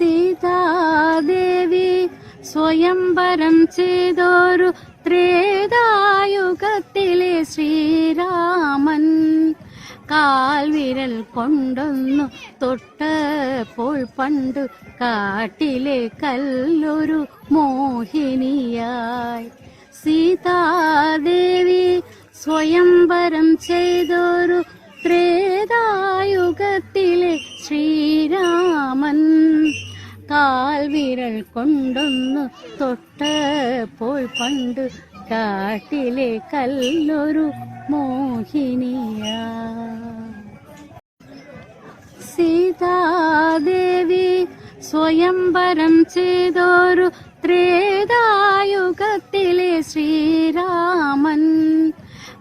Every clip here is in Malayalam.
സീതാദേവി സ്വയംവരം ചെയ്തൊരു ത്രേതായുഗത്തിലെ ശ്രീരാമൻ കാൽവിരൽ കൊണ്ടൊന്നു തൊട്ടപ്പോൾ പണ്ടു കാട്ടിലെ കല്ലൊരു മോഹിനിയായി. സീതാദേവി സ്വയംവരം ചെയ്തൊരു ത്രേതായുഗത്തിലെ ശ്രീരാമൻ കാൽവിരൽ കൊണ്ടൊന്നു തൊട്ടപ്പോൾ പണ്ട് കാട്ടിലെ കല്ലൊരു മോഹിനിയാ. സീതാദേവി സ്വയംവരം ചെയ്തൊരു ത്രേതായുഗത്തിലെ ശ്രീരാമൻ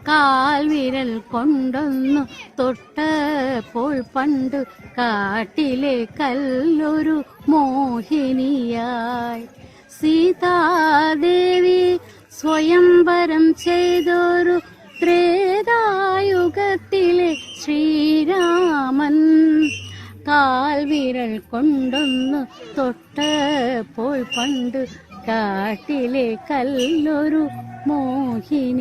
കാൽവിരൽ കൊണ്ടൊന്നു തൊട്ടപ്പോൾ പണ്ടു കാട്ടിലെ കല്ലൊരു മോഹിനിയായി. സീതാദേവി സ്വയംവരം ചെയ്തൊരു ത്രേതായുഗത്തിലെ ശ്രീരാമൻ കാൽവിരൽ കൊണ്ടൊന്നു തൊട്ടപ്പോൾ പണ്ടു കാട്ടിലെ കല്ലൊരു മോഹിനിയായി.